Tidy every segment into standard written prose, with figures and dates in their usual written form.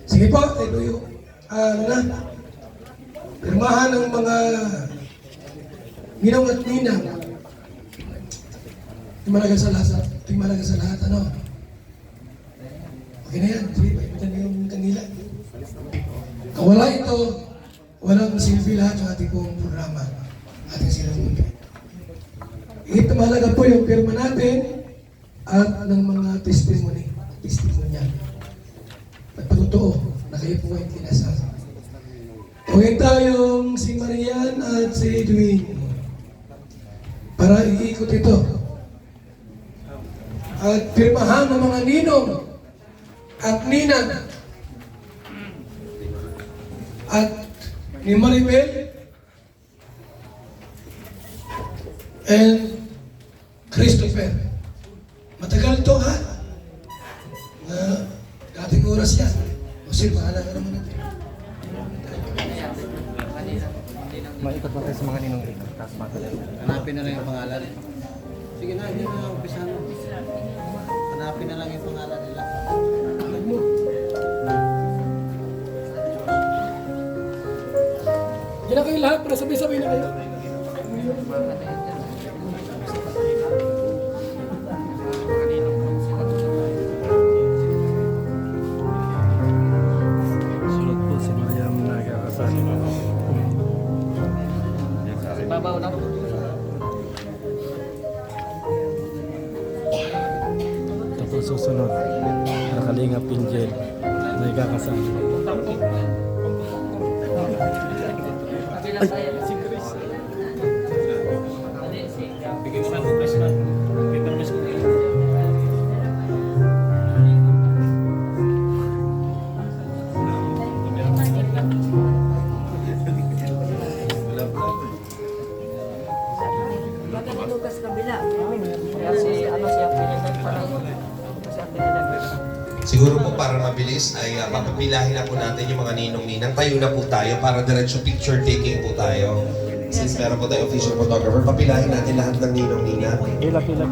Sige po, ito pirmahan ng mga ninong at ninang. Timalaga sa lahat, ano? Okay na yan, sige, paipitan niyo yung kanila. Kawala ito, walang silbi lahat sa ating pong programa, ating sinamundi. Ito mahalaga po yung pirma natin at ng mga testimonya. Nagpatotoo na kayo po ay kinasal. Huwag tayong si Marian at si Edwin para iikot ito. At pirmahan ng mga ninong at ninang at ni Maribel and Christopher. Matagal to ha? Na dating oras yan. O sige, bahala ka naman natin. Maikot ba tayo sa mga ninong ito? Tapos matagal. Hanapin na lang yung pangalan. Sige na, hindi na umpisa mo. Hanapin na lang yung pangalan nila. Diyan na kayo lahat para sabay-sabay na kayo. Sulot po si Mariam nagkakasal. Babaw na. Tapos susunod, Nakalinga Pinjel nagkakasal. Siguro po para mabilis ay papapilahin na po natin yung mga ninong-ninang. Tayo na po tayo para diretso picture taking po tayo. Since meron po tayo official photographer, papilahin natin lahat ng ninong-ninang. Pila. Tabi na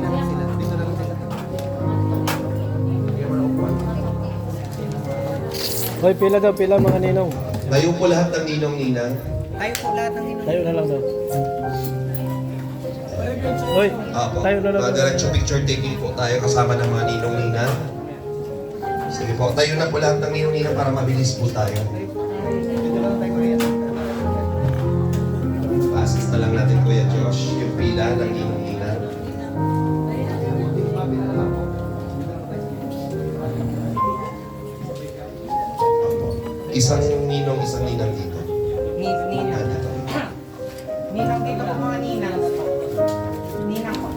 lang sila. Dito na lang sila. Hoy, pila daw, pila mga ninong. Tayo po lahat ng ninong-ninang. Tayo po lahat ng ninong. Tayo na lang daw. Hoy, Apo, tayo na lang. diretso picture taking po tayo kasama ng mga ninong-ninang. Sige po, tayo na po lahat ng ninong-ninang para mabilis po tayo. Dito lang tayo kuya. Pa-assist na lang natin Kuya Josh yung pila ng ninong-ninang. Isang ninong, isang ninang dito. Ninang. Ninang dito po mga ninang. Ninang po.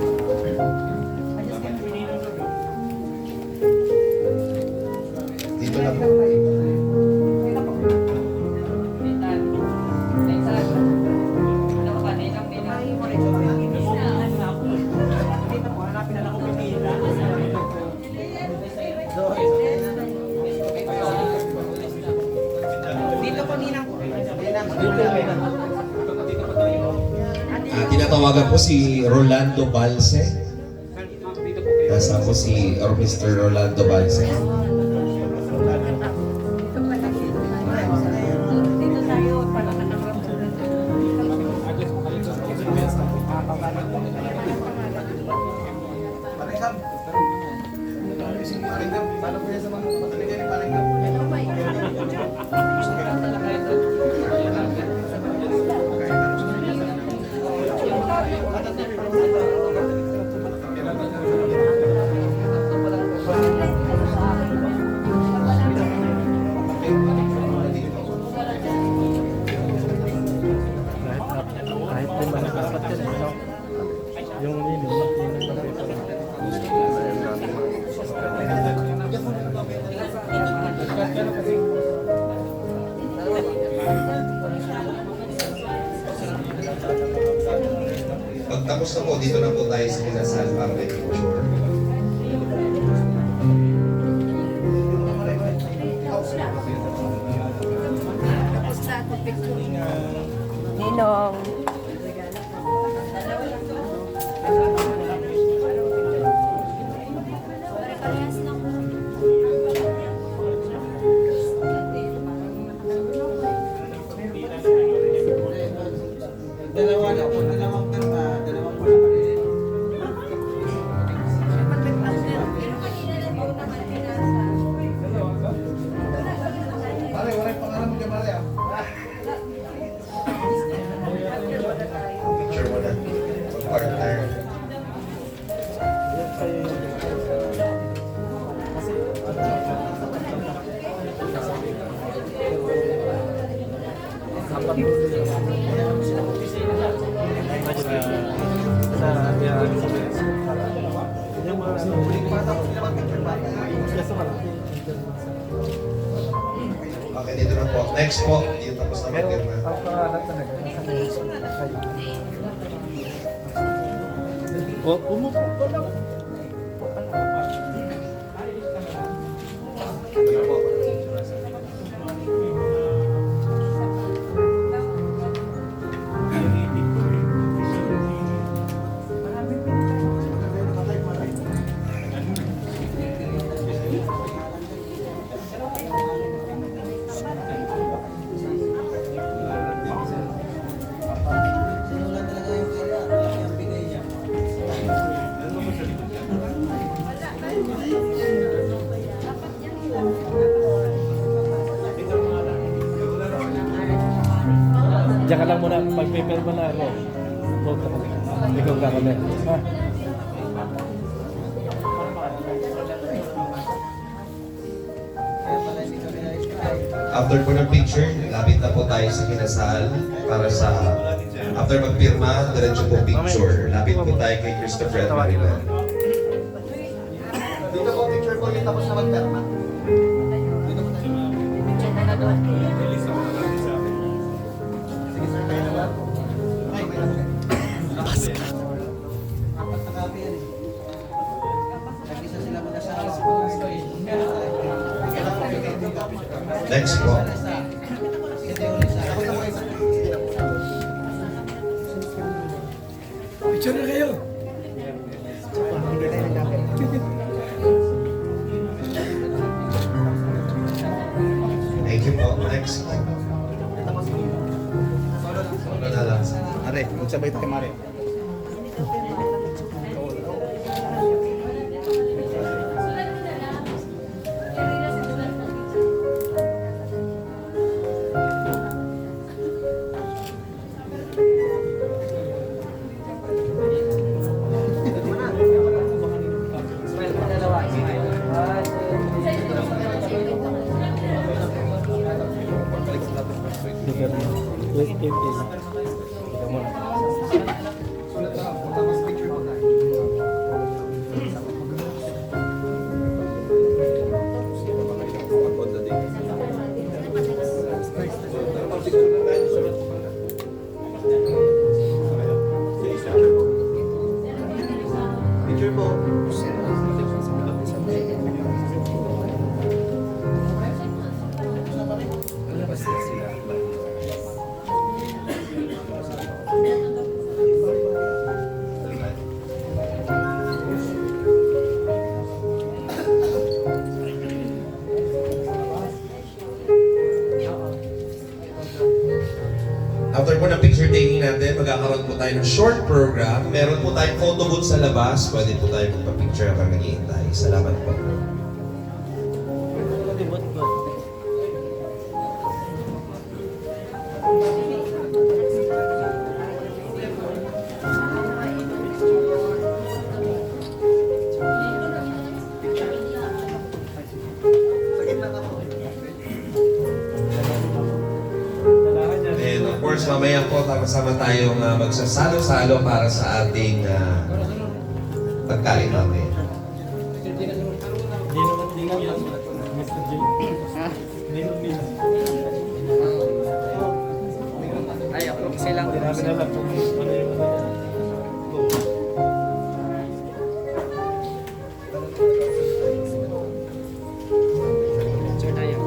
Dito na po. Dito po. Dito po, hanapin na lang kung pipila. Dito po, ninang po. Tinatawagan po si Rolando Balse. Nasa po si Mr. Rolando Balse. Dito tayo, para nakaramdaman. Paringam. Paringam. Paano po yan sa mga patuloy ni Paringam? Kahit din malakapat yan, ano? Yung ninong Pagtapos na po, dito na po tayo sa kinasal family picture. Ninong. picture. Okay, dito na po. Next po, dito tapos na mag-pirma. O, umupo ka lang. Sinulat talaga yung kaya, yung bigay niya. Diyan ka lang muna. Pag-paper na ako. Photo ka. Ikaw ka kami. Ha? Kaya pala hindi kami na-try. After po ng picture, lapit na po tayo sa kinasal para sa after magpirma, diretso po picture. Lapit po tayo kay Christopher at Marilyn. Dito po picture po yung tapos na magperma. Dito po tayo. Sige sir, kayo na ba? Ay, may lang. Apat na copy yan eh. Nag-isa sila mag-asawa sa mga story. Kailangan ko bigay din copy siya. Next po. Sige, tayo ulit sa. Ako na po isa. Picture na kayo. Thank you po. Next. Solo na lang. Are, magsabay tayo mare. Paper mo. Wait. Ikaw muna. Picture po. After po ng picture taking natin, magkakaroon po tayo ng short program. Meron po tayong photo booth sa labas. Pwede po tayo magpa-picture habang naghihintay. Salamat po. And of course, mamaya po kasama tayong magsasalo-salo para sa ating pagkain mamaya. Mr. J. Ninong. Ay, ako kasi lang. Hindi namin alam kung ano yung ano yan. Sir tayo.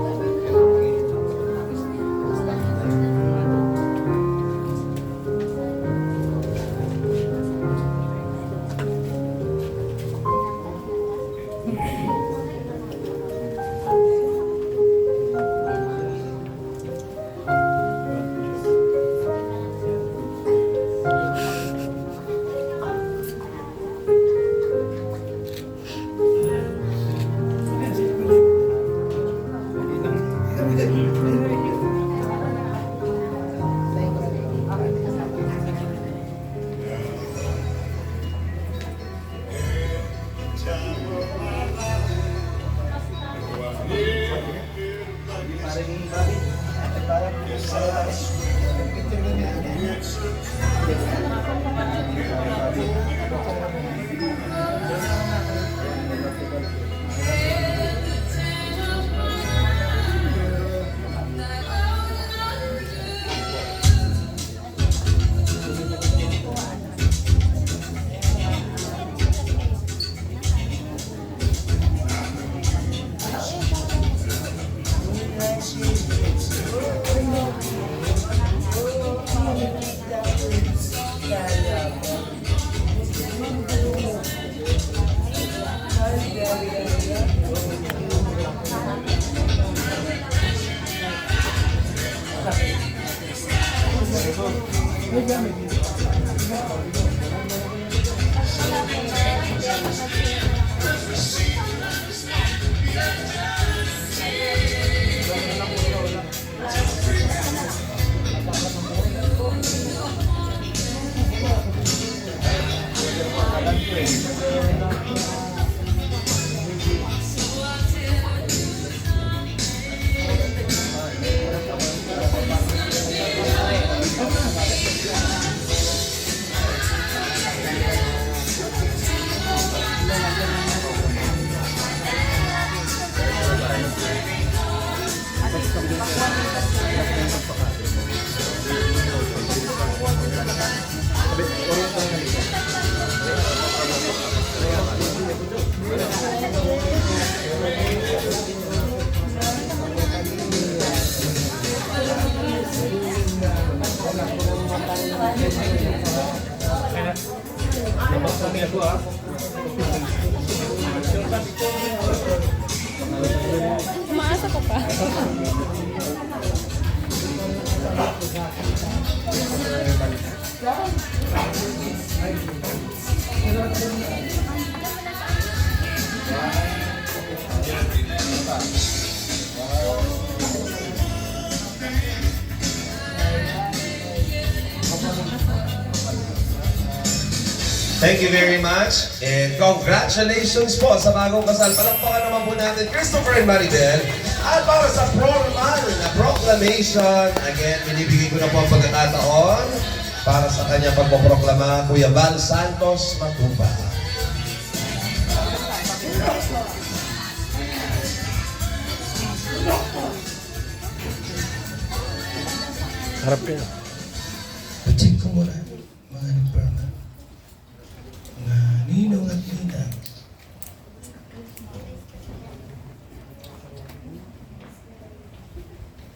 Umaasa ko pa. Thank you very much. And congratulations po sa bagong kasal. Palakpakan naman po natin Christopher and Maribel. At para sa formal na proclamation, again, binibigay ko na po ang pagkakataon para sa kanya pagpoproklama, Kuya Val Santos Matupa. Harap kayo. Pacheck ko muna, mga nagparma. Mga ninong at ninang.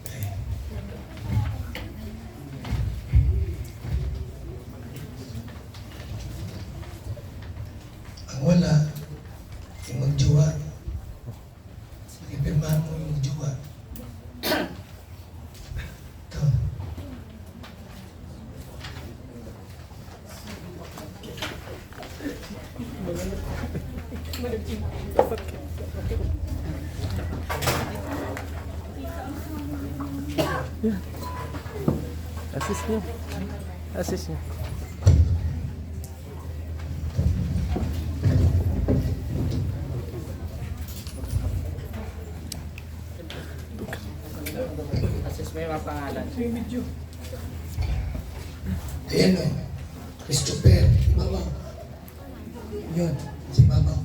Okay. Ang wala, yung magjuwa. Ipirmahan mo yung magjuwa. Ito. Assist nyo. Assist nyo. Assist mo yung mga pangalan. Ayan o. Christopher. Babaw. Yun. Si Babaw.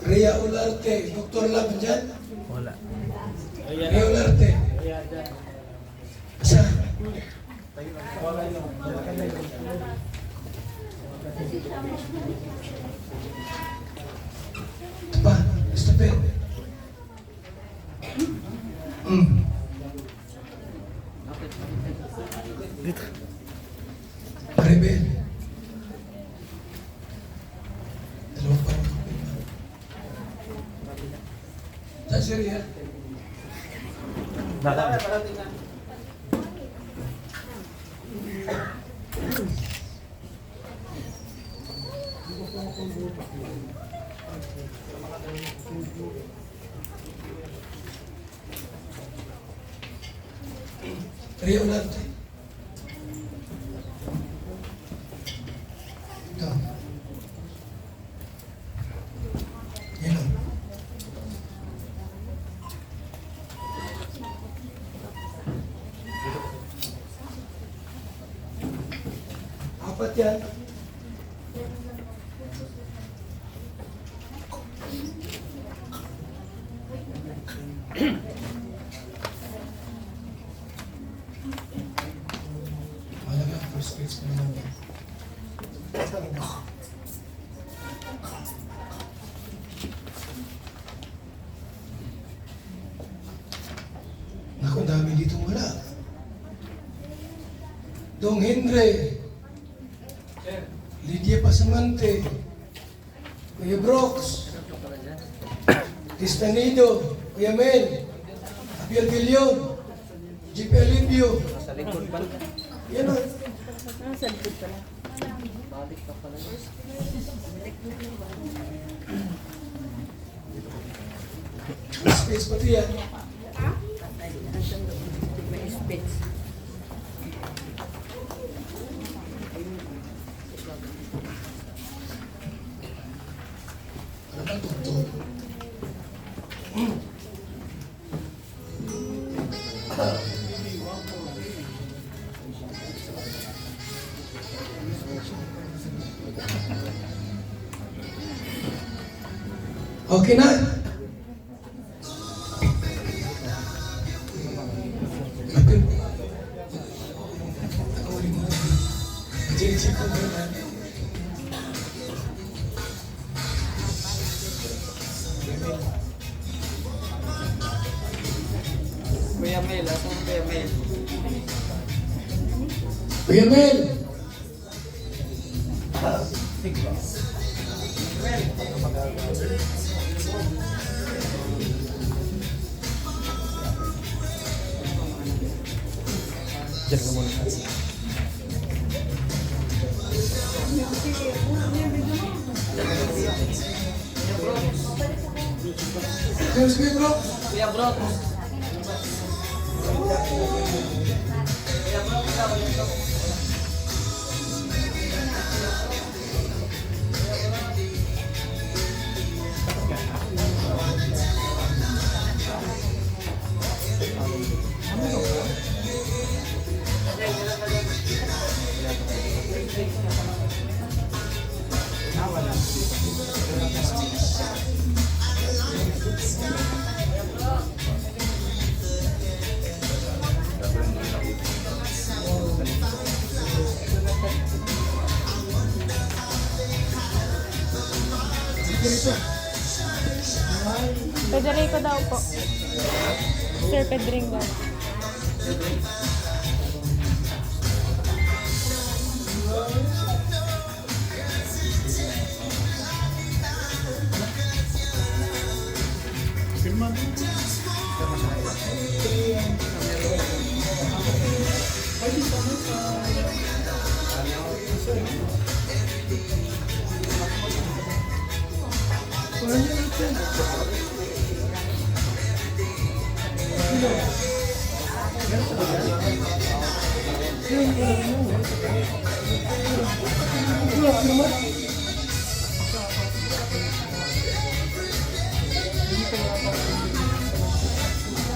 Rhea Olarte, Dr. Lab dyan? Wala. Rhea Olarte. Asa? Ito pa, Christopher. Dito. Maribel. Dalawang pa rin. Saan si Rhea? Naka. Rhea Olarte. Ito. Yan o. Apat yan. Malaga, first page pa naman yan. Naku, dami ditong wala. Dong Henry, Lydia Pasamante, Kuya Brooks, Cristanido, Kuya Mel, Javier Guillon, JP Alivio. Sa likod ba? Yan o. Nasa likod pala. Balik ka pala. Space pati yan. May space. Ano ba tugtog? Okay na? Chichi ko na. Kuya Mel, ako ang Kuya Mel. Kuya Mel! Diyan ka muna. Cheers, Kuya Bro! Kuya Bro. Federico daw po. Sir Pedring daw.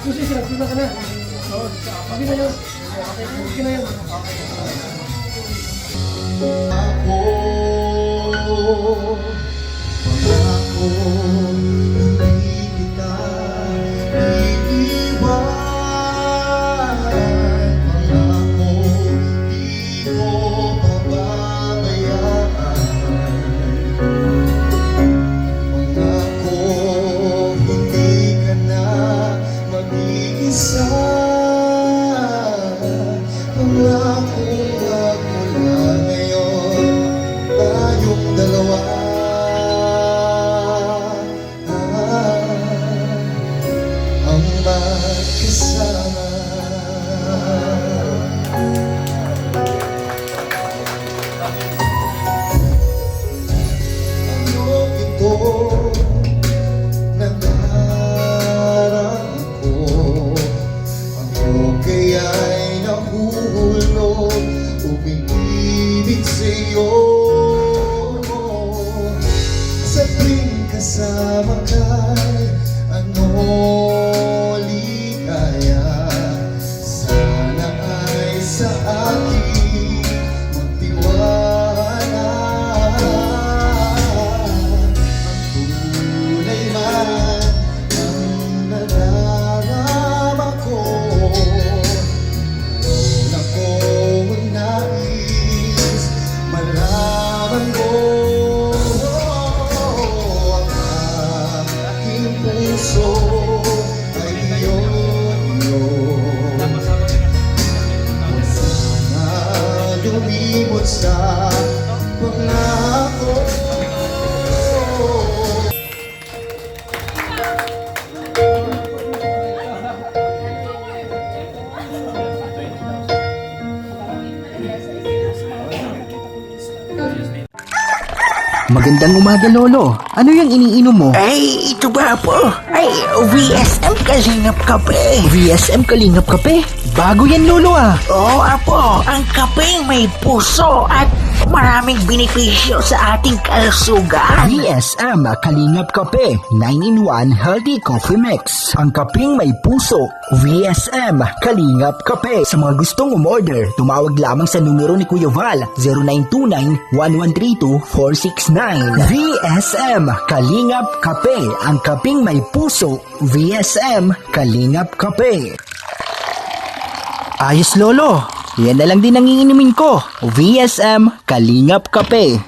Susi, sir, pila ka na. Okay na yun. Okay na yun. Ako, pangako, hindi kita iiwan. Pangako, di ko pababayaan. Pangako, hindi ka na mag-iisa. Pangako, magmula ngayon tayong dalawa. Ang magkasama. Ano ito nadarama ko? Ako kaya'y nahulog, umibig sa'yo. Sa tuwing kasama ka'y ano ligaya. Sana ay sa akin magtiwala. Ang tunay man ang nadarama ko. Una kong nais malaman mo ang aking Magandang umaga, Lolo. Ano yung iniinom mo? Ay, ito ba po? Ay, VSM Kalingap Kape. VSM Kalingap Kape? Bago yan, Lolo ah. Oo, apo. Ang kapeng may puso at maraming benepisyo sa ating kalusugan. VSM Kalingap Kape 9-in-1 Healthy Coffee Mix. Ang kapeng may puso. VSM Kalingap Kape. Sa mga gustong umorder, tumawag lamang sa numero ni Kuya Val 0929-1132-469. VSM Kalingap Kape. Ang kapeng may puso. VSM Kalingap Kape. Ayos, Lolo. Yan na lang din ang iinumin ko. VSM Kalingap Kape.